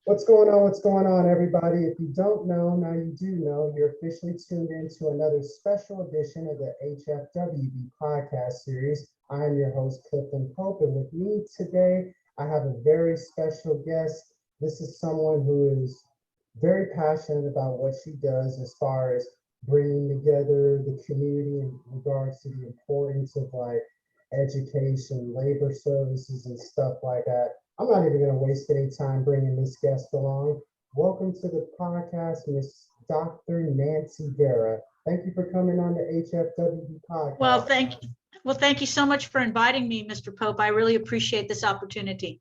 What's going on? What's going on, everybody? If you don't know, now you do know. You're officially tuned in to another special edition of the Hfwb podcast series. I'm your host, Clifton Pope, and with me today, I have a very special guest. This is someone who is very passionate about what she does as far as bringing together the community in regards to the importance of like education, labor services, and stuff like that. I'm not even going to waste any time bringing this guest along. Welcome to the podcast, Miss Dr. Nancy Vera. Thank you for coming on the HFWB podcast. Thank you so much for inviting me, Mr. Pope. I really appreciate this opportunity.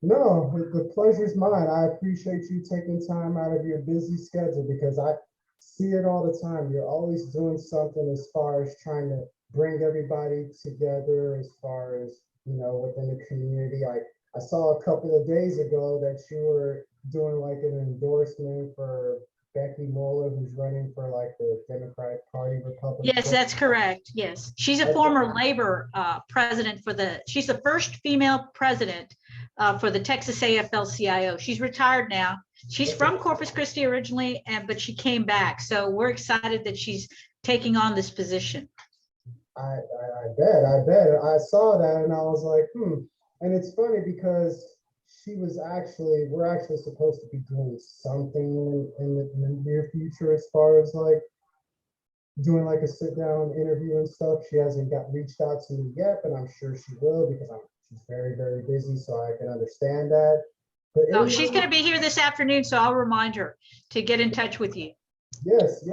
No, the pleasure's mine. I appreciate you taking time out of your busy schedule because I see it all the time. You're always doing something as far as trying to bring everybody together as far as, within the community. I saw a couple of days ago that you were doing like an endorsement for Becky Muller, who's running for like the Democratic Party Republican. Yes, that's correct. Yes, she's a former labor president she's the first female president for the Texas AFL-CIO. She's retired now. She's from Corpus Christi originally, but she came back. So we're excited that she's taking on this position. I bet. I saw that and I was like, And it's funny because we're actually supposed to be doing something in the near future as far as like doing like a sit down interview and stuff. She hasn't reached out to me yet, but I'm sure she will because she's very, very busy, so I can understand that. But she's going to be here this afternoon, so I'll remind her to get in touch with you. Yes,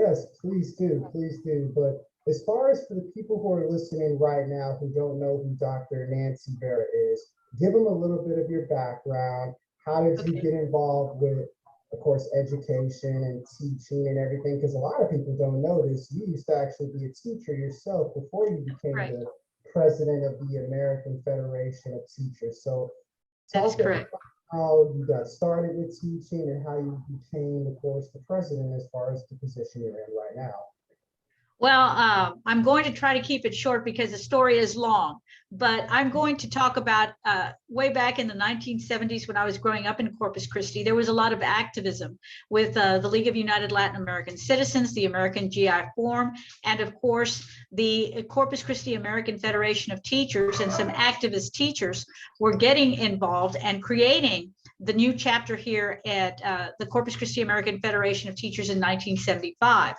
please do. But as far as for the people who are listening right now who don't know who Dr. Nancy Vera is, give them a little bit of your background. How did you get involved with, of course, education and teaching and everything? Because a lot of people don't know this. You used to actually be a teacher yourself before you became the president of the American Federation of Teachers. So that's correct. How you got started with teaching and how you became, of course, the president as far as the position you're in right now. Well, I'm going to try to keep it short because the story is long, but I'm going to talk about way back in the 1970s when I was growing up in Corpus Christi. There was a lot of activism with the League of United Latin American Citizens, the American GI Forum, and of course, the Corpus Christi American Federation of Teachers, and some activist teachers were getting involved and creating the new chapter here at the Corpus Christi American Federation of Teachers in 1975.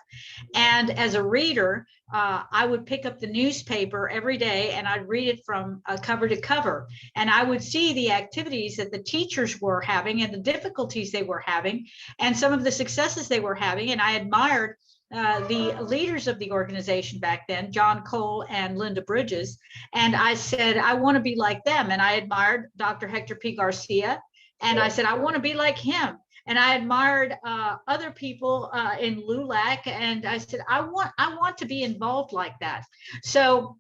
And as a reader, I would pick up the newspaper every day and I'd read it from cover to cover. And I would see the activities that the teachers were having and the difficulties they were having and some of the successes they were having. And I admired the leaders of the organization back then, John Cole and Linda Bridges. And I said, I want to be like them. And I admired Dr. Hector P. Garcia. And I said, I want to be like him. And I admired other people in LULAC. And I said, I want to be involved like that. So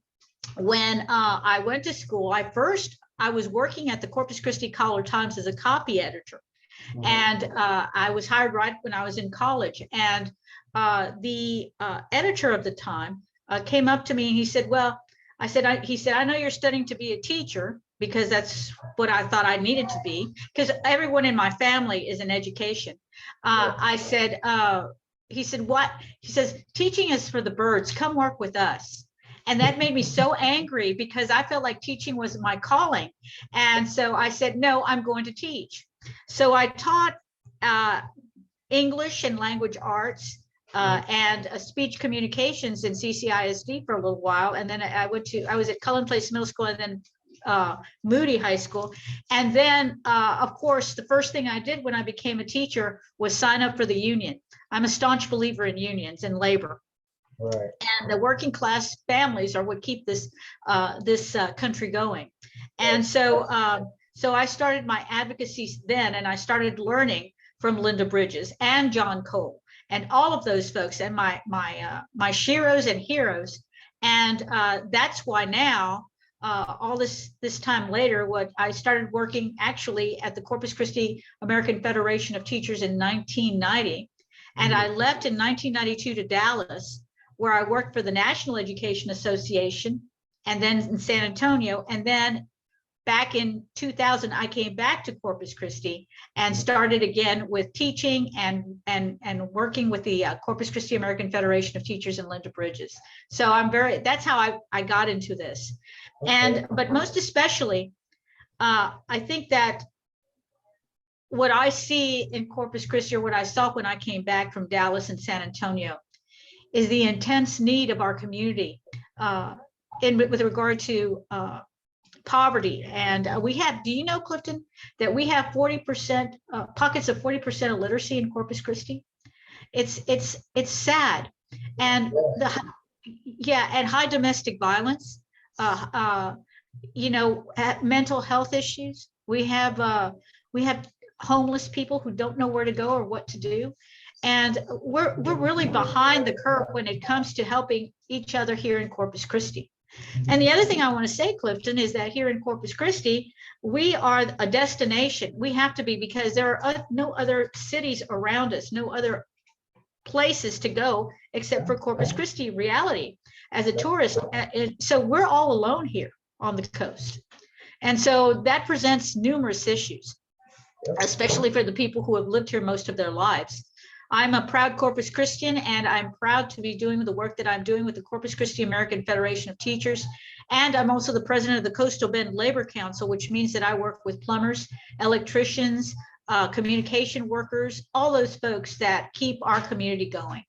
when I went to school, I was working at the Corpus Christi Caller-Times as a copy editor. And I was hired right when I was in college. And the editor of the time came up to me and he said, he said, I know you're studying to be a teacher, because that's what I thought I needed to be, because everyone in my family is in education. I said, he said, what? He says, teaching is for the birds, come work with us. And that made me so angry because I felt like teaching was my calling. And so I said, no, I'm going to teach. So I taught English and language arts and speech communications in CCISD for a little while. And then I was at Cullen Place Middle School and then Moody High School. And then, of course, the first thing I did when I became a teacher was sign up for the union. I'm a staunch believer in unions and labor. Right. And the working class families are what keep this country going. And so I started my advocacy then, and I started learning from Linda Bridges and John Cole and all of those folks and my sheroes and heroes. And that's why now, all this time later, what I started working actually at the Corpus Christi American Federation of Teachers in 1990. And I left in 1992 to Dallas, where I worked for the National Education Association, and then in San Antonio, and then back in 2000, I came back to Corpus Christi and started again with teaching and working with the Corpus Christi American Federation of Teachers in Linda Bridges. So that's how I got into this. But most especially, I think that what I see in Corpus Christi, or what I saw when I came back from Dallas and San Antonio, is the intense need of our community with regard to poverty. And we have, do you know, Clifton, that we have 40%, pockets of 40% illiteracy in Corpus Christi? It's sad. And and high domestic violence, mental health issues. We have homeless people who don't know where to go or what to do. And we're really behind the curve when it comes to helping each other here in Corpus Christi. And the other thing I want to say, Clifton, is that here in Corpus Christi, we are a destination. We have to be, because there are no other cities around us, no other places to go except for Corpus Christi reality as a tourist. So we're all alone here on the coast. And so that presents numerous issues, especially for the people who have lived here most of their lives. I'm a proud Corpus Christian, and I'm proud to be doing the work that I'm doing with the Corpus Christi American Federation of Teachers. And I'm also the president of the Coastal Bend Labor Council, which means that I work with plumbers, electricians, communication workers, all those folks that keep our community going.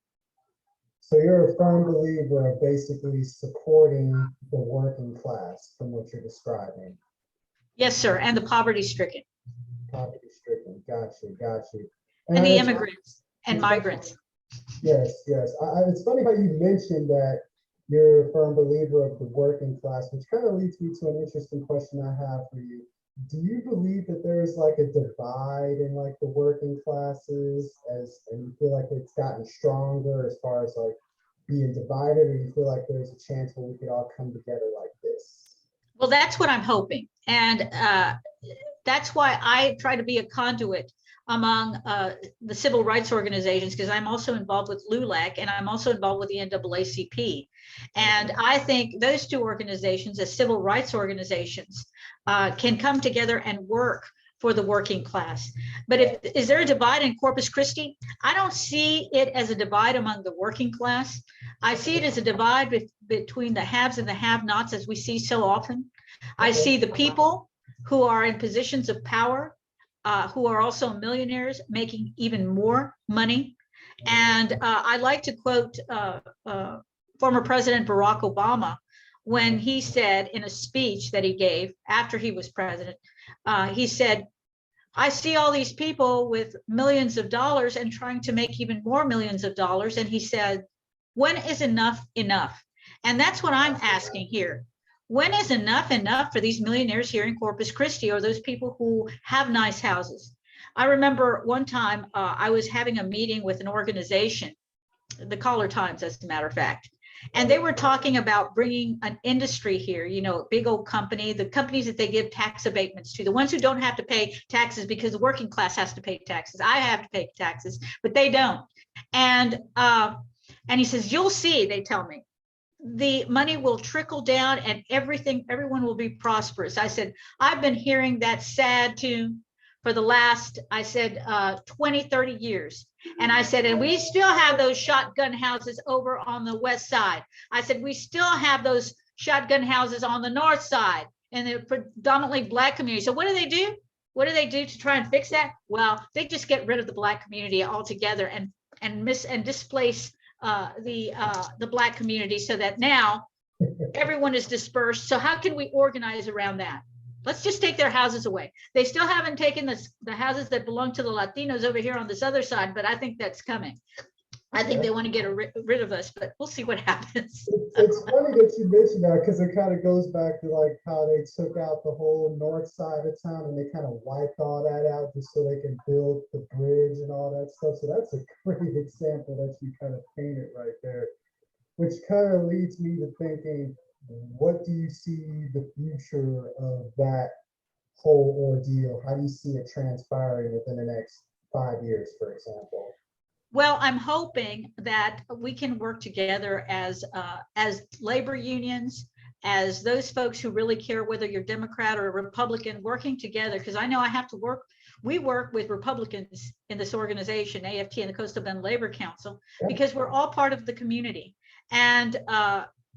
So you're a firm believer of basically supporting the working class from what you're describing. Yes, sir, and the poverty-stricken. Poverty-stricken, got you. And the immigrants and migrants. Yes. It's funny how you mentioned that you're a firm believer of the working class, which kind of leads me to an interesting question I have for you. Do you believe that there's like a divide in like the working classes, and you feel like it's gotten stronger as far as like being divided, or you feel like there's a chance where we could all come together like this? Well, that's what I'm hoping. And that's why I try to be a conduit among the civil rights organizations, because I'm also involved with LULAC, and I'm also involved with the NAACP. And I think those two organizations, as civil rights organizations, can come together and work for the working class. But is there a divide in Corpus Christi? I don't see it as a divide among the working class. I see it as a divide between the haves and the have-nots, as we see so often. I see the people who are in positions of power, who are also millionaires, making even more money. And I like to quote former President Barack Obama when he said in a speech that he gave after he was president, he said, "I see all these people with millions of dollars and trying to make even more millions of dollars." And he said, "When is enough enough?" And that's what I'm asking here. When is enough for these millionaires here in Corpus Christi, or those people who have nice houses? I remember one time I was having a meeting with an organization, the Caller Times, as a matter of fact, and they were talking about bringing an industry here, a big old company, the companies that they give tax abatements to, the ones who don't have to pay taxes, because the working class has to pay taxes. I have to pay taxes, but they don't. And he says, "You'll see," they tell me, "the money will trickle down and everyone will be prosperous." I said, "I've been hearing that sad tune for the last," I said, 20, 30 years. And I said, "And we still have those shotgun houses over on the west side." I said, "We still have those shotgun houses on the north side in the predominantly Black community." So what do they do? What do they do to try and fix that? Well, they just get rid of the Black community altogether and displace the Black community, so that now everyone is dispersed. So how can we organize around that? Let's just take their houses away. They still haven't taken the houses that belong to the Latinos over here on this other side, but I think that's coming. I think they want to get rid of us, but we'll see what happens. It's funny that you mentioned that, because it kind of goes back to like how they took out the whole north side of town and they kind of wiped all that out just so they can build the bridge and all that stuff. So that's a great example that you kind of painted right there, which kind of leads me to thinking, what do you see the future of that whole ordeal? How do you see it transpiring within the next 5 years, for example? Well, I'm hoping that we can work together as labor unions, as those folks who really care whether you're Democrat or Republican, working together, because I know I have to work. We work with Republicans in this organization, AFT and the Coastal Bend Labor Council, because we're all part of the community. And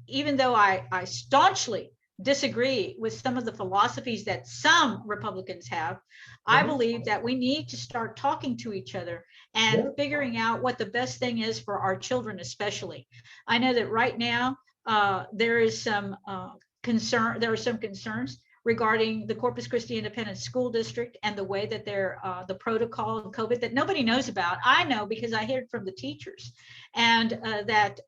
even though I staunchly disagree with some of the philosophies that some Republicans have, I believe that we need to start talking to each other and figuring out what the best thing is for our children, especially. I know that right now there is some concern. There are some concerns regarding the Corpus Christi Independent School District and the way that they're the protocol of COVID that nobody knows about. I know because I heard from the teachers, and that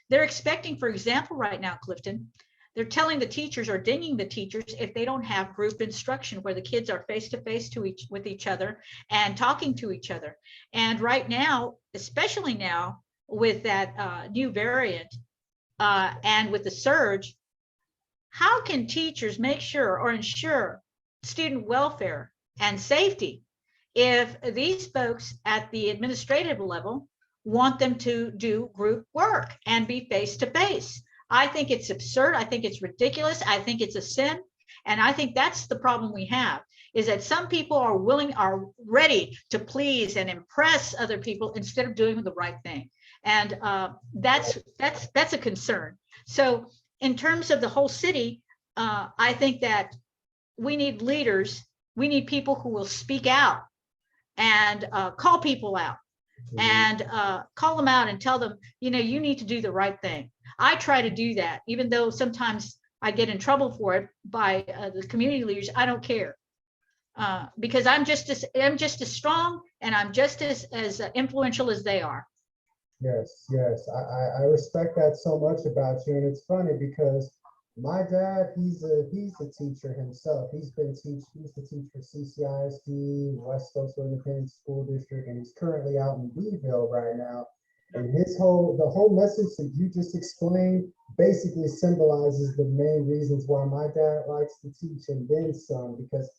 they're expecting, for example, right now, Clifton, they're telling the teachers or dinging the teachers if they don't have group instruction where the kids are face to face with each other and talking to each other. And right now, especially now with that new variant and with the surge, how can teachers make sure or ensure student welfare and safety if these folks at the administrative level want them to do group work and be face to face? I think it's absurd. I think it's ridiculous. I think it's a sin. And I think that's the problem we have, is that some people are ready to please and impress other people instead of doing the right thing. And that's a concern. So in terms of the whole city, I think that we need leaders. We need people who will speak out and call people out and call them out and tell them, you know, you need to do the right thing. I try to do that, even though sometimes I get in trouble for it by the community leaders. I don't care because I'm just as strong and I'm just as influential as they are. Yes, yes, I respect that so much about you, and it's funny because my dad, he's a teacher himself. He used to teach for CCISD, West Coast Independent School District, and he's currently out in Beeville right now. And the whole message that you just explained basically symbolizes the main reasons why my dad likes to teach and then some, because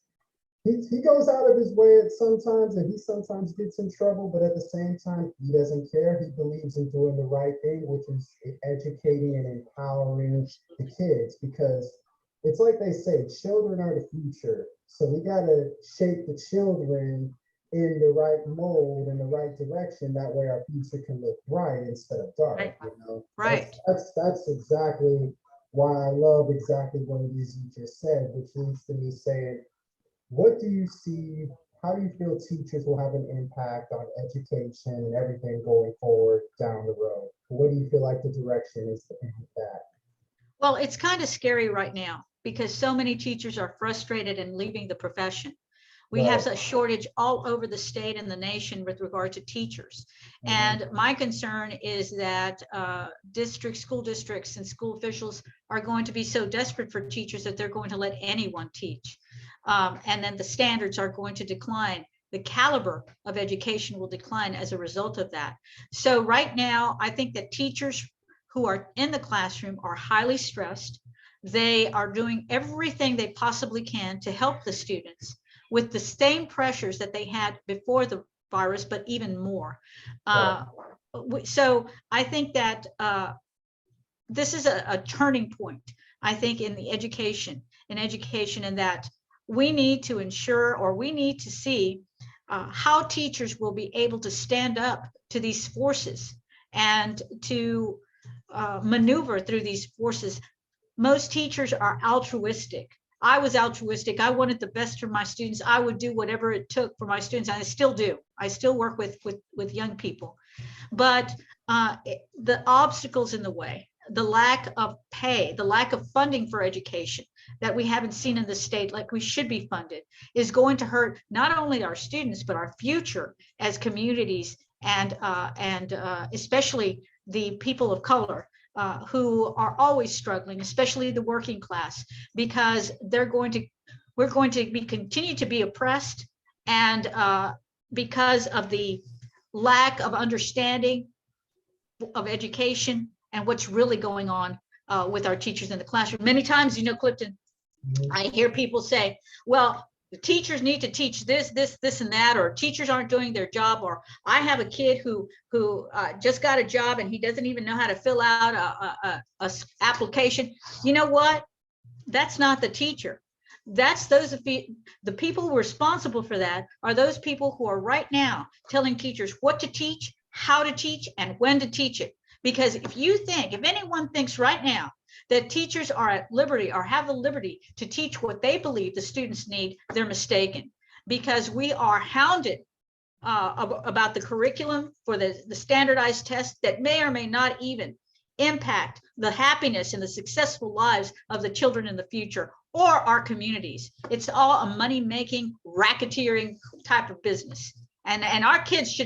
he goes out of his way at sometimes, and he sometimes gets in trouble, but at the same time, he doesn't care. He believes in doing the right thing, which is educating and empowering the kids, because it's like they say, children are the future. So we got to shape the children in the right mold, in the right direction. That way our future can look bright instead of dark, Right. you know? Right. That's exactly why I love exactly what it is you just said, which leads to me saying, what do you see, how do you feel teachers will have an impact on education and everything going forward down the road? What do you feel like the direction is in that? Well, it's kind of scary right now because so many teachers are frustrated and leaving the profession. We have a shortage all over the state and the nation with regard to teachers. And my concern is that school districts and school officials are going to be so desperate for teachers that they're going to let anyone teach. And then the standards are going to decline. The caliber of education will decline as a result of that. So right now, I think that teachers who are in the classroom are highly stressed. They are doing everything they possibly can to help the students with the same pressures that they had before the virus, but even more. So I think that this is a turning point, I think, in education, in that we need to ensure, or we need to see how teachers will be able to stand up to these forces and to maneuver through these forces. Most teachers are altruistic. I was altruistic. I wanted the best for my students. I would do whatever it took for my students. And I still do. I still work with young people. But the obstacles in the way, the lack of pay, the lack of funding for education that we haven't seen in the state like we should be funded, is going to hurt not only our students, but our future as communities, and especially the people of color. Who are always struggling, especially the working class, because we're going to continue to be oppressed, and because of the lack of understanding of education and what's really going on with our teachers in the classroom. Many times, you know, Clifton, I hear people say, well, the teachers need to teach this, and that, or teachers aren't doing their job, or I have a kid who just got a job and he doesn't even know how to fill out a application. You know what? That's not the teacher. That's the people who are responsible for that are those people who are right now telling teachers what to teach, how to teach, and when to teach it. Because if anyone thinks right now that teachers are at liberty or have the liberty to teach what they believe the students need, they're mistaken. Because we are hounded about the curriculum for the standardized tests that may or may not even impact the happiness and the successful lives of the children in the future or our communities. It's all a money-making, racketeering type of business. And our kids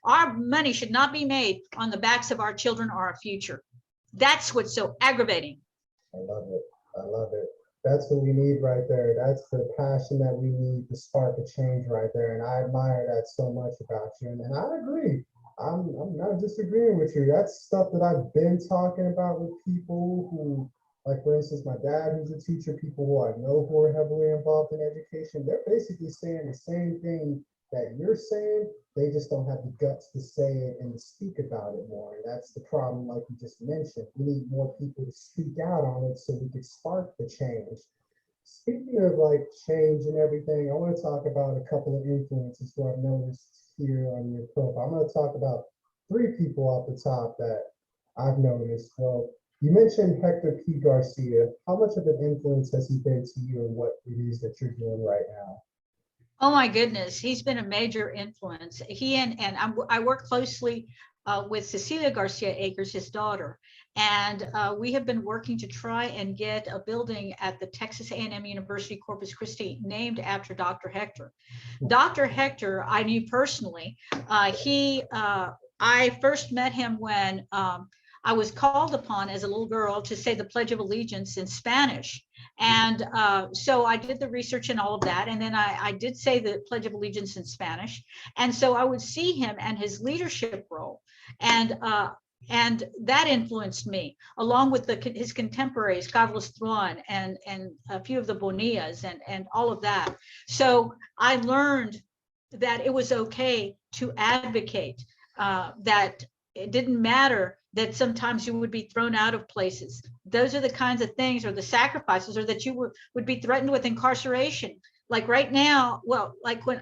our money should not be made on the backs of our children or our future. That's what's so aggravating. I love it. I love it. That's what we need right there. That's the passion that we need to spark a change right there. And I admire that so much about you. And I agree. I'm not disagreeing with you. That's stuff that I've been talking about with people who, like for instance, my dad, who's a teacher, people who I know who are heavily involved in education. They're basically saying the same thing that you're saying. They just don't have the guts to say it and to speak about it more. And that's the problem, like you just mentioned. We need more people to speak out on it so we could spark the change. Speaking of like change and everything, I want to talk about a couple of influences who I've noticed here on your profile. I'm going to talk about 3 people off the top that I've noticed. Well, you mentioned Hector P. Garcia. How much of an influence has he been to you and what it is that you're doing right now? Oh my goodness, he's been a major influence. He and I work closely with Cecilia Garcia Akers, his daughter, and we have been working to try and get a building at the Texas A&M University Corpus Christi named after Dr. Hector. Dr. Hector, I knew personally. I first met him when I was called upon as a little girl to say the Pledge of Allegiance in Spanish. And so I did the research and all of that. And then I did say the Pledge of Allegiance in Spanish. And so I would see him and his leadership role. And that influenced me, along with his contemporaries, Carlos Thruan and a few of the Bonillas and all of that. So I learned that it was okay to advocate, that it didn't matter that sometimes you would be thrown out of places. Those are the kinds of things, or the sacrifices, or that you would be threatened with incarceration. Like right now, well, like when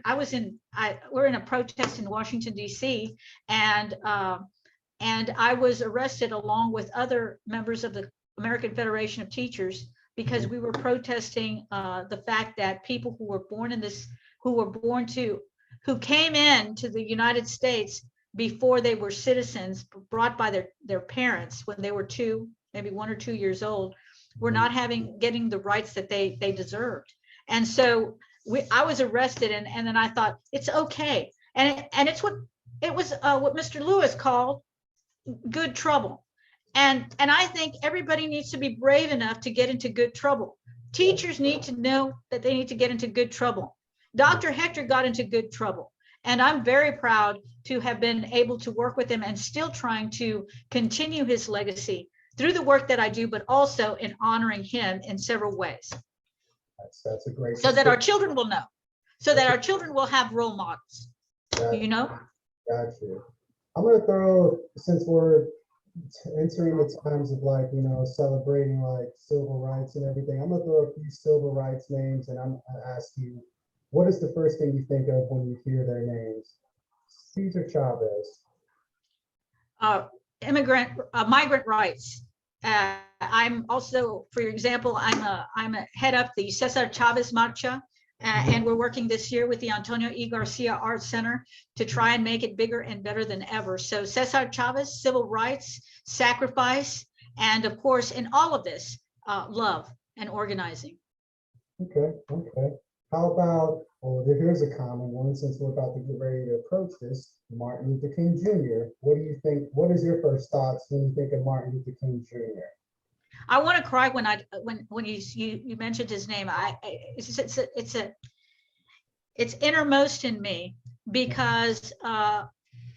we're in a protest in Washington, D.C., and I was arrested along with other members of the American Federation of Teachers because we were protesting the fact that people who came into the United States before they were citizens, brought by their parents when they were maybe 1 or 2 years old, were not getting the rights that they deserved. And so I was arrested, and then I thought it's okay. And it was what Mr. Lewis called good trouble. And I think everybody needs to be brave enough to get into good trouble. Teachers need to know that they need to get into good trouble. Dr. Hector got into good trouble. And I'm very proud to have been able to work with him and still trying to continue his legacy through the work that I do, but also in honoring him in several ways. That's a great. So that our children will know, so that our children will have role models, you know? Got you. I'm going to throw, since we're entering the times of like, celebrating like civil rights and everything, I'm going to throw a few civil rights names and I'm going to ask you, what is the first thing you think of when you hear their names? Cesar Chavez. Migrant rights. I'm also, for example, I'm a head up the Cesar Chavez Marcha, and we're working this year with the Antonio E. Garcia Art Center to try and make it bigger and better than ever. So Cesar Chavez, civil rights, sacrifice, and of course, in all of this, love and organizing. Okay. How about, well, here's a common one since we're about to get ready to approach this, Martin Luther King Jr. What do you think? What is your first thoughts when you think of Martin Luther King Jr.? I want to cry when you mentioned his name. It's innermost in me because I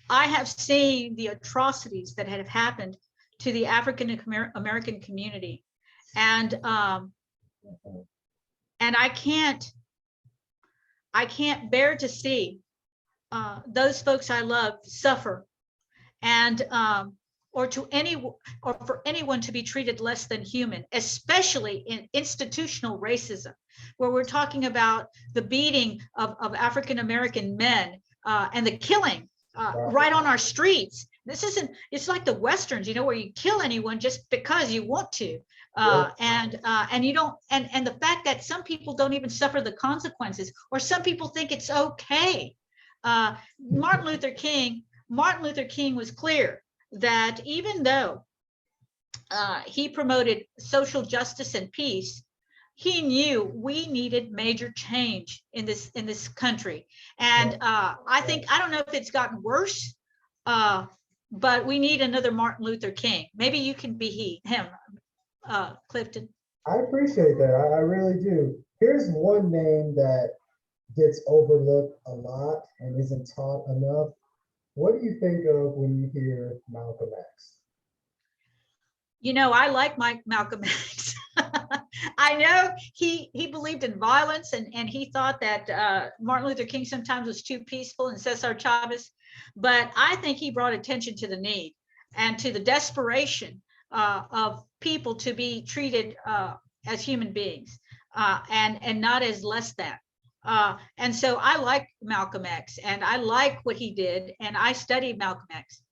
have seen the atrocities that have happened to the African American community, and I can't I can't bear to see those folks I love suffer, and or for anyone to be treated less than human, especially in institutional racism, where we're talking about the beating of African American men and the killing right on our streets. This isn't, it's like the Westerns, you know, where you kill anyone just because you want to. And you don't, and the fact that some people don't even suffer the consequences, or some people think it's okay. Martin Luther King was clear that even though he promoted social justice and peace, he knew we needed major change in this country. And I don't know if it's gotten worse, but we need another Martin Luther King. Maybe you can be him, Clifton. I appreciate that. I really do. Here's one name that gets overlooked a lot and isn't taught enough. What do you think of when you hear Malcolm X? You know, I like Malcolm X. I know he believed in violence, and he thought that Martin Luther King sometimes was too peaceful, and Cesar Chavez. But I think he brought attention to the need and to the desperation of people to be treated as human beings and not as less than. And so I like Malcolm X, and I like what he did, and I studied Malcolm X.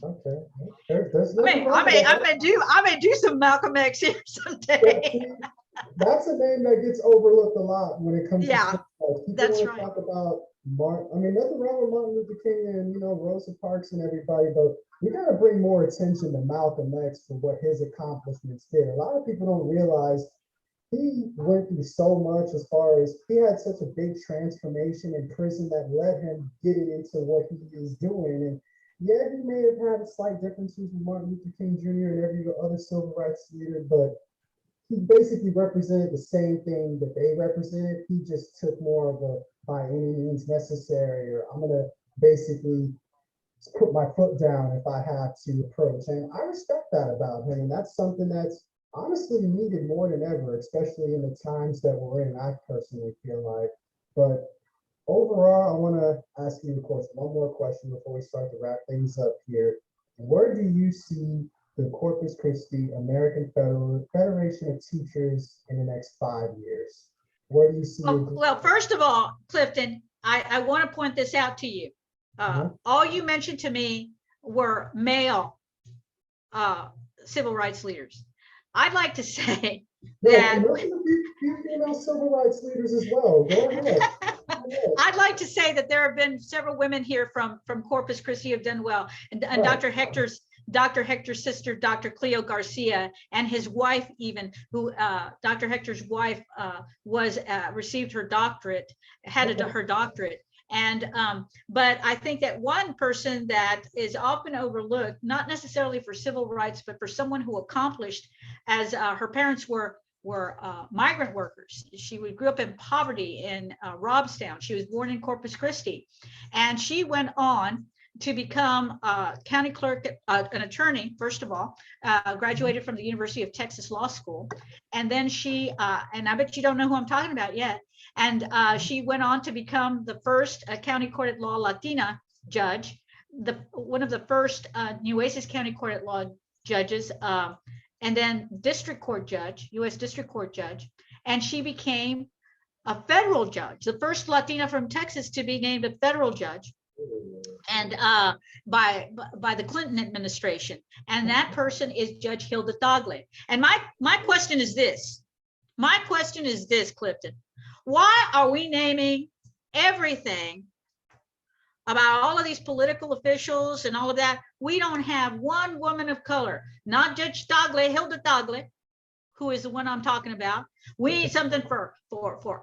Okay. I may do some Malcolm X here someday. That's a name that gets overlooked a lot when it comes to people that's right. Talk about Martin. I mean, nothing wrong with Martin Luther King and, you know, Rosa Parks and everybody, but we got to bring more attention to Malcolm X for what his accomplishments did. A lot of people don't realize he went through so much, as far as he had such a big transformation in prison that led him getting into what he is doing. And yeah, he may have had slight differences with Martin Luther King Jr. and every other civil rights leader, but he basically represented the same thing that they represented. He just took more of a by any means necessary, or I'm gonna basically put my foot down if I have to approach. And I respect that about him. And that's something that's honestly needed more than ever, especially in the times that we're in, I personally feel like. But overall, I want to ask you, of course, one more question before we start to wrap things up here. Where do you see the Corpus Christi American Federation of Teachers in the next 5 years? Where do you see it? Well, first of all, Clifton, I want to point this out to you. All you mentioned to me were male civil rights leaders. I'd like to say that female civil rights leaders as well. Go ahead. I'd like to say that there have been several women here from Corpus Christi have done well, and Dr. Hector's sister, Dr. Cleo Garcia, and his wife, even, who Dr. Hector's wife was received her doctorate, her doctorate. And but I think that one person that is often overlooked, not necessarily for civil rights, but for someone who accomplished, as her parents were migrant workers. She grew up in poverty in Robstown. She was born in Corpus Christi, and she went on to become a county clerk, an attorney, first of all, graduated from the University of Texas Law School. And then she, and I bet you don't know who I'm talking about yet, and she went on to become the first county court at law Latina judge, one of the first Nueces County Court at Law judges, and then district court judge, U.S. District Court judge. And she became a federal judge, the first Latina from Texas to be named a federal judge, and by the Clinton administration. And that person is Judge Hilda Tagle. And my question is this. My question is this, Clifton. Why are we naming everything about all of these political officials and all of that? We don't have one woman of color, not Judge Tagle, Hilda Tagle, who is the one I'm talking about. We need something for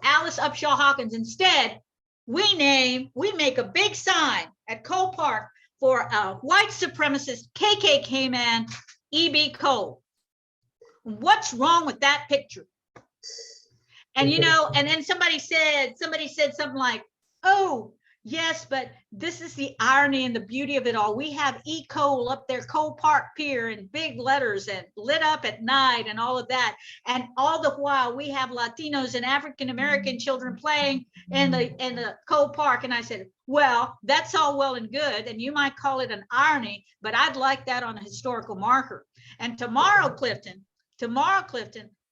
Alice Upshaw Hawkins. Instead, we make a big sign at Cole Park for a white supremacist KKK man, E.B. Cole. What's wrong with that picture? And you know, and then somebody said something like, "Oh, Yes, but this is the irony and the beauty of it all. We have Cole up there, Cole Park Pier in big letters and lit up at night and all of that. And all the while we have Latinos and African American children playing in the Cole Park. And I said, well, that's all well and good. And you might call it an irony, but I'd like that on a historical marker. And tomorrow, Clifton,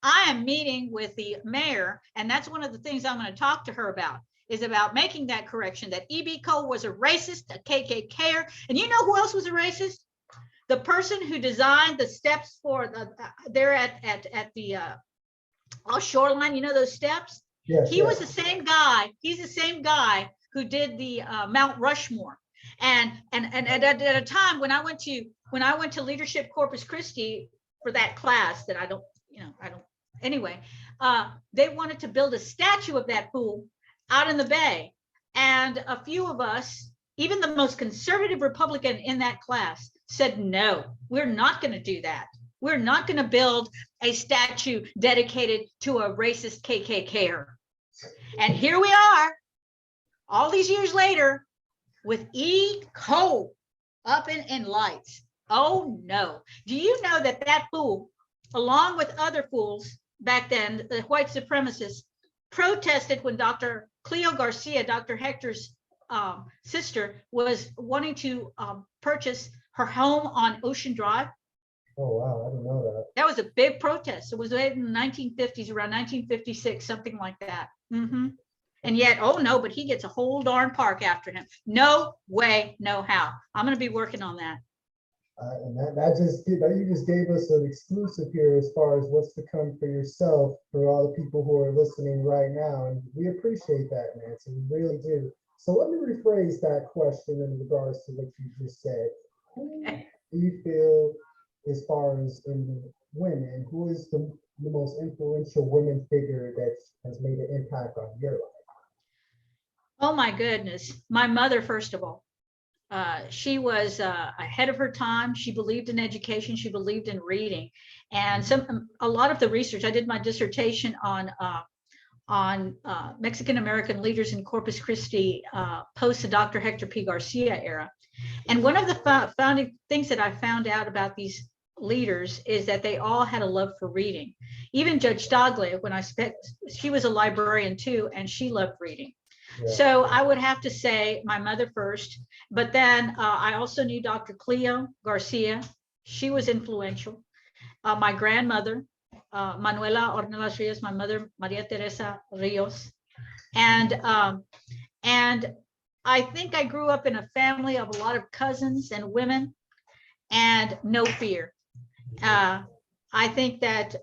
I am meeting with the mayor, and that's one of the things I'm going to talk to her about, is about making that correction, that E.B. Cole was a racist, a KKKer. And you know who else was a racist? The person who designed the steps for the, there at the shoreline, you know those steps? Yes, he was the same guy. He's the same guy who did the Mount Rushmore. And at a time when I went to Leadership Corpus Christi for that class that I don't, anyway, they wanted to build a statue of that fool out in the bay. And a few of us, even the most conservative Republican in that class, said, no, we're not going to do that. We're not going to build a statue dedicated to a racist KKKer. And here we are, all these years later, with E. Cole up in lights. Oh no. Do you know that fool, along with other fools back then, the white supremacists, protested when Dr. Cleo Garcia, Dr. Hector's sister, was wanting to purchase her home on Ocean Drive? Oh, wow, I didn't know that. That was a big protest. It was in the 1950s, around 1956, something like that. And yet, oh no, but he gets a whole darn park after him. No way, no how. I'm going to be working on that. And you just gave us an exclusive here as far as what's to come for yourself, for all the people who are listening right now. And we appreciate that, Nancy. We really do. So let me rephrase that question in regards to what you just said. Who do you feel, as far as in women, who is the most influential women figure that has made an impact on your life? Oh my goodness. My mother, first of all. She was ahead of her time. She believed in education. She believed in reading, and a lot of the research. I did my dissertation on Mexican American leaders in Corpus Christi post the Dr. Hector P. Garcia era. And one of the founding things that I found out about these leaders is that they all had a love for reading. Even Judge Staglia, when I spent, she was a librarian too, and she loved reading. Yeah. So I would have to say my mother first, but then I also knew Dr. Cleo Garcia. She was influential. My grandmother, Manuela Ornelas Rios, my mother, Maria Teresa Rios. And I think I grew up in a family of a lot of cousins and women and no fear. I think that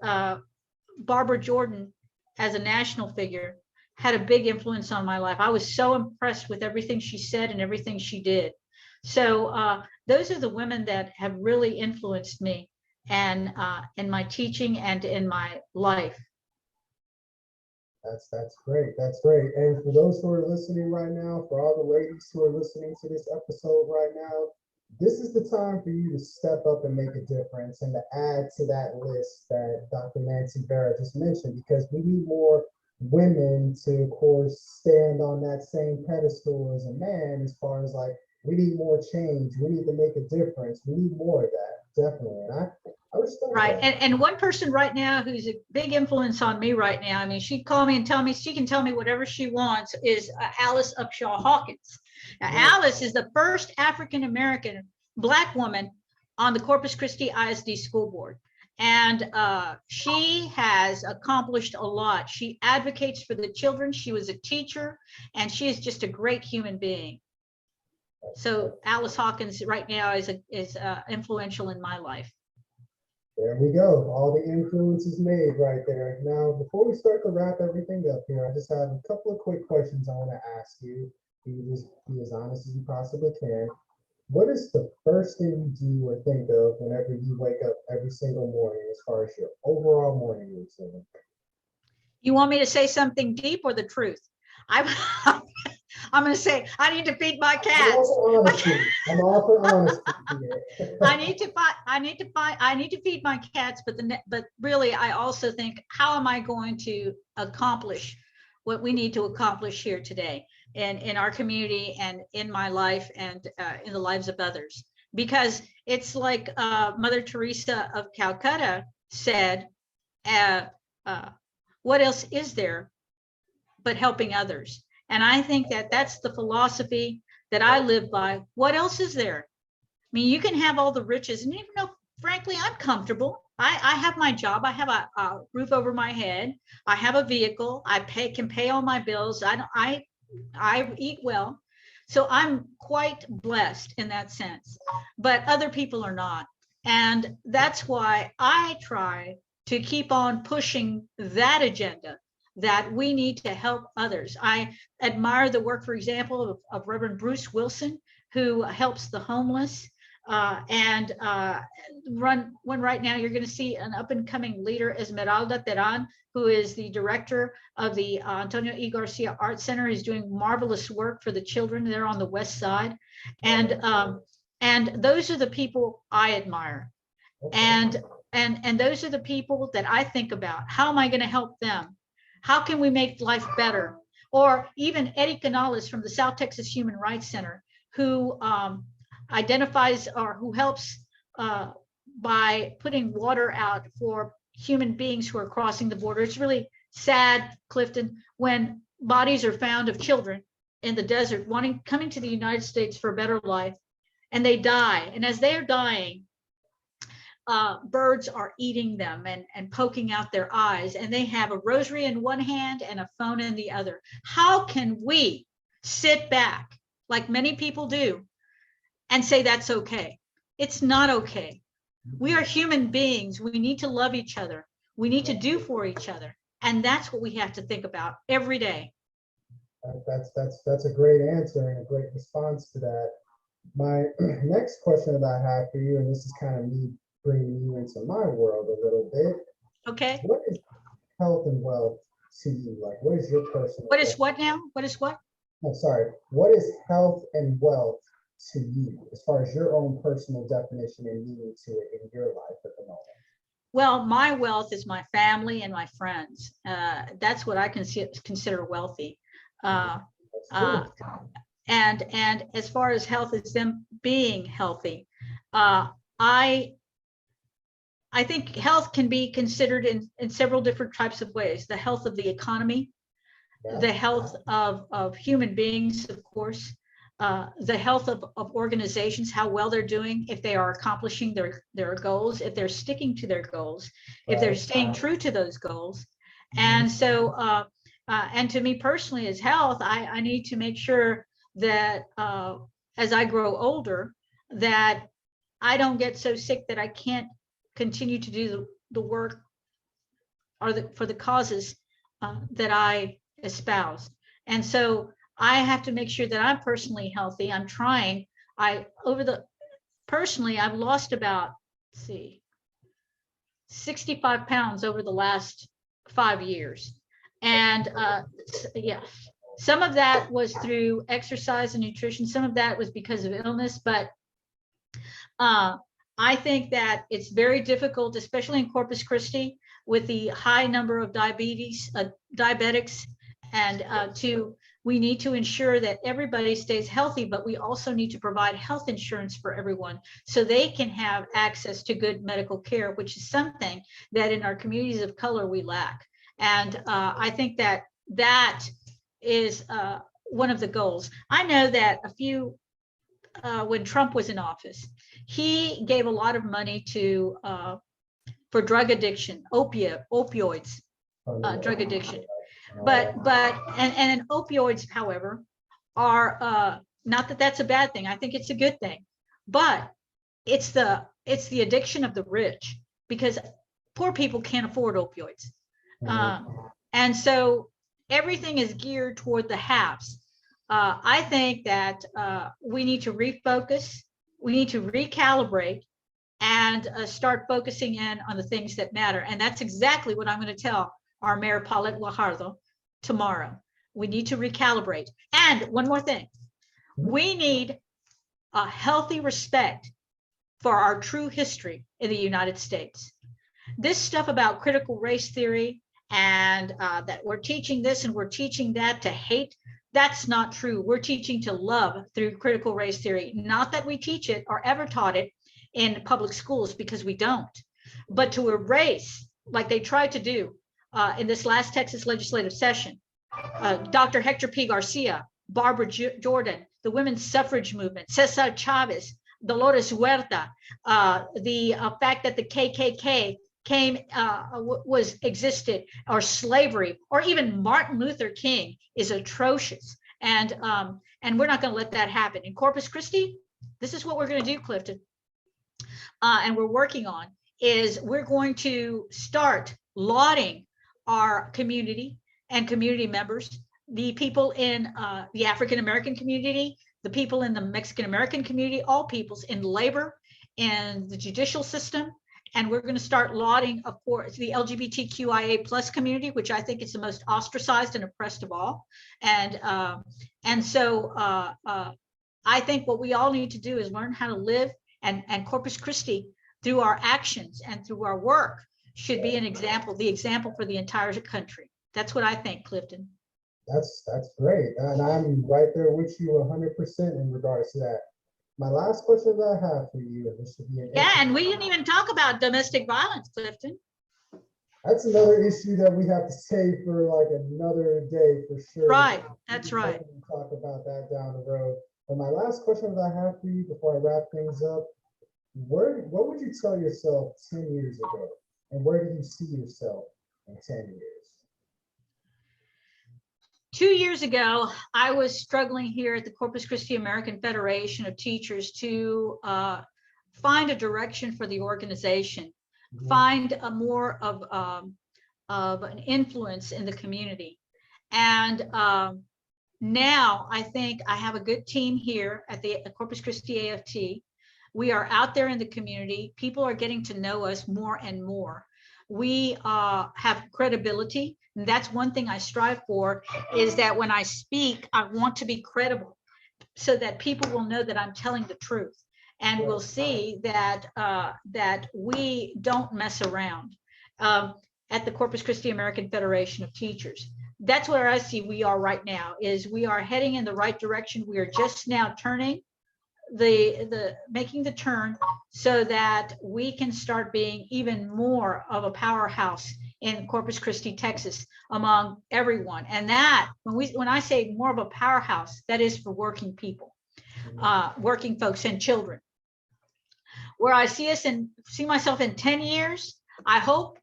Barbara Jordan, as a national figure, had a big influence on my life. I was so impressed with everything she said and everything she did. So those are the women that have really influenced me and in my teaching and in my life. That's great. That's great. And for those who are listening right now, for all the ladies who are listening to this episode right now, this is the time for you to step up and make a difference and to add to that list that Dr. Nancy Vera just mentioned, because we need more women to, of course, stand on that same pedestal as a man, as far as like, we need more change, we need to make a difference, we need more of that, definitely. And I respect right that. And one person right now who's a big influence on me right now, I mean, she'd call me and tell me, she can tell me whatever she wants, is Alice Upshaw Hawkins. Now, Alice is the first African-American Black woman on the Corpus Christi ISD school board. And she has accomplished a lot. She advocates for the children. She was a teacher, and she is just a great human being. So Alice Hawkins right now is influential in my life. There we go. All the influence is made right there. Now, before we start to wrap everything up here, I just have a couple of quick questions I want to ask you. You just be as honest as you possibly can. What is the first thing you do or think of whenever you wake up every single morning, as far as your overall morning routine? You want me to say something deep or the truth? I'm going to say, I need to feed my cats. I'm all for honesty. I need to feed my cats, but really, I also think, how am I going to accomplish what we need to accomplish here today in our community and in my life and in the lives of others. Because it's like Mother Teresa of Calcutta said, what else is there but helping others? And I think that that's the philosophy that I live by. What else is there? I mean, you can have all the riches, and even though, frankly, I'm comfortable. I have my job. I have a roof over my head. I have a vehicle. I can pay all my bills. I eat well. So I'm quite blessed in that sense, but other people are not. And that's why I try to keep on pushing that agenda, that we need to help others. I admire the work, for example, of Reverend Bruce Wilson, who helps the homeless. One right now, you're going to see an up and coming leader, Esmeralda Teran, who is the director of the Antonio E. Garcia Art Center. He's doing marvelous work for the children there on the West Side. And those are the people I admire. And those are the people that I think about. How am I going to help them? How can we make life better? Or even Eddie Canales from the South Texas Human Rights Center, who identifies or who helps by putting water out for human beings who are crossing the border. It's really sad, Clifton, when bodies are found of children in the desert coming to the United States for a better life, and they die. And as they are dying, birds are eating them and poking out their eyes, and they have a rosary in one hand and a phone in the other. How can we sit back, like many people do, and say that's okay? It's not okay. We are human beings. We need to love each other. We need to do for each other. And that's what we have to think about every day. That's a great answer and a great response to that. My next question that I have for you, and this is kind of me bringing you into my world a little bit. Okay. What is health and wealth to you? Like, what is your personal? What is what now? What is what? I'm sorry. What is health and wealth to you, as far as your own personal definition and meaning to it in your life at the moment? Well, my wealth is my family and my friends. That's what I consider wealthy. And as far as health is them being healthy, I think health can be considered in several different types of ways. The health of the economy, the health of human beings, of course, the health of organizations, how well they're doing, if they are accomplishing their goals, if they're sticking to their goals, if they're staying true to those goals. And so, and to me personally, as health, I need to make sure that as I grow older, that I don't get so sick that I can't continue to do the work or for the causes that I espouse. And so I have to make sure that I'm personally healthy. I'm trying. Personally, I've lost about, 65 pounds over the last 5 years. And yeah, some of that was through exercise and nutrition. Some of that was because of illness, but I think that it's very difficult, especially in Corpus Christi, with the high number of diabetics, and we need to ensure that everybody stays healthy, but we also need to provide health insurance for everyone so they can have access to good medical care, which is something that in our communities of color we lack. And I think that is one of the goals. I know that when Trump was in office, he gave a lot of money for drug addiction, opioids, drug addiction. But opioids, however, are not that that's a bad thing. I think it's a good thing, but it's the addiction of the rich, because poor people can't afford opioids. And so everything is geared toward the haves. I think that we need to refocus, we need to recalibrate, and start focusing in on the things that matter. And that's exactly what I'm going to tell our Mayor Paulette Guajardo tomorrow. We need to recalibrate. And one more thing, we need a healthy respect for our true history in the United States. This stuff about critical race theory and that we're teaching this and we're teaching that to hate. That's not true. We're teaching to love through critical race theory. Not that we teach it or ever taught it in public schools, because we don't, but to erase, like they tried to do in this last Texas legislative session. Dr. Hector P. Garcia, Barbara Jordan, the women's suffrage movement, Cesar Chavez, Dolores Huerta, the fact that the KKK existed, or slavery, or even Martin Luther King is atrocious. And we're not going to let that happen. In Corpus Christi, this is what we're going to do, Clifton. And we're working on is we're going to start lauding our community and community members, the people in the African American community, the people in the Mexican American community, all peoples in labor and the judicial system. And we're going to start lauding, of course, the LGBTQIA plus community, which I think is the most ostracized and oppressed of all. And so I think what we all need to do is learn how to live, and Corpus Christi, through our actions and through our work, should be an example, the example for the entire country. That's what I think, Clifton. That's great. And I'm right there with you 100% in regards to that. My last question that I have for you, and this should be an and we didn't even talk about domestic violence, Clifton. That's another issue that we have to save for like another day for sure. Right, that's right. Talk about that down the road. But my last question that I have for you before I wrap things up, what would you tell yourself 10 years ago? And where do you see yourself in 10 years? 2 years ago, I was struggling here at the Corpus Christi American Federation of Teachers to find a direction for the organization, find a more of an influence in the community. And now I think I have a good team here at the Corpus Christi AFT. We are out there in the community. People are getting to know us more and more. We have credibility. And that's one thing I strive for, is that when I speak, I want to be credible so that people will know that I'm telling the truth, and will see that that we don't mess around at the Corpus Christi American Federation of Teachers. That's where I see we are right now, is we are heading in the right direction. We are just now turning making the turn so that we can start being even more of a powerhouse in Corpus Christi, Texas, among everyone. And that, when I say more of a powerhouse, that is for working people, working folks and children. Where I see us and see myself in 10 years, I hope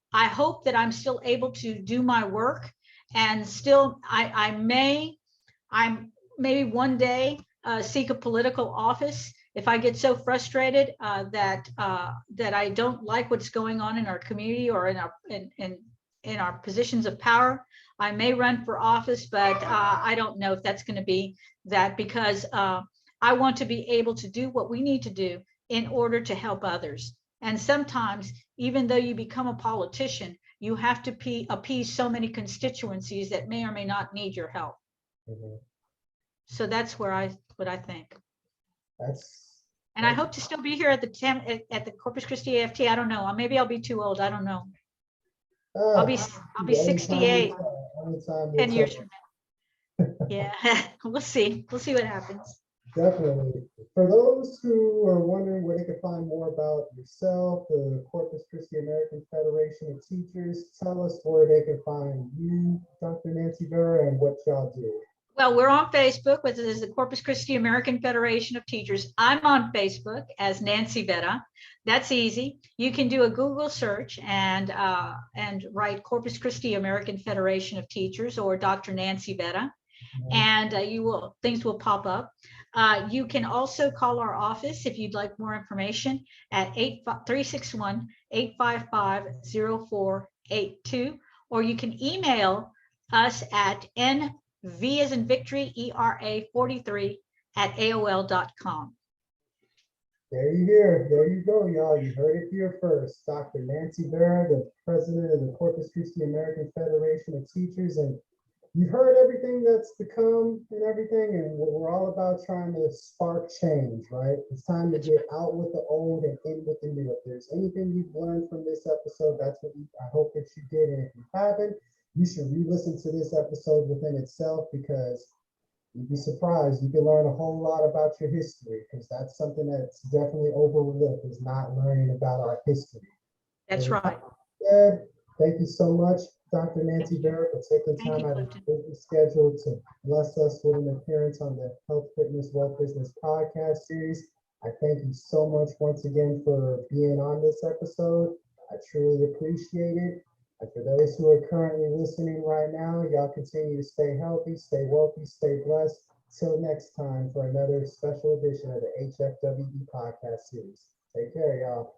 that I'm still able to do my work, and still I'm maybe one day seek a political office if I get so frustrated that I don't like what's going on in our community or in our positions of power. I may run for office, but I don't know if that's going to be that, because I want to be able to do what we need to do in order to help others. And sometimes, even though you become a politician, you have to appease so many constituencies that may or may not need your help. So that's what I think. And I hope to still be here at the Corpus Christi AFT. I don't know. Maybe I'll be too old. I don't know. I'll be 68 10 years from now. Yeah, we'll see. We'll see what happens. Definitely. For those who are wondering where they can find more about yourself, the Corpus Christi American Federation of Teachers, tell us where they can find you, Dr. Nancy Vera, and what y'all do. Well, we're on Facebook, which is the Corpus Christi American Federation of Teachers. I'm on Facebook as Nancy Vera. That's easy. You can do a Google search and write Corpus Christi American Federation of Teachers or Dr. Nancy Vera, and things will pop up. You can also call our office if you'd like more information at 361-855-0482, or you can email us at V as in victory, ERA 43 at AOL.com. There you go, y'all. You heard it here first. Dr. Nancy Vera, the president of the Corpus Christi American Federation of Teachers. And you've heard everything that's to come and everything. And we're all about trying to spark change, right? It's time to get out with the old and in with the new. If there's anything you've learned from this episode, that's what I hope that you did. And if you haven't, you should re-listen to this episode within itself because you'd be surprised. You can learn a whole lot about your history because that's something that's definitely overlooked is not learning about our history. That's right. Yeah, thank you so much, Dr. Nancy Vera, for taking Thank you, time out of Clifton. your busy schedule to bless us with an appearance on the Health, Fitness, Wealth Business podcast series. I thank you so much once again for being on this episode. I truly appreciate it. And for those who are currently listening right now, y'all continue to stay healthy, stay wealthy, stay blessed. Till next time for another special edition of the HFWB podcast series. Take care, y'all.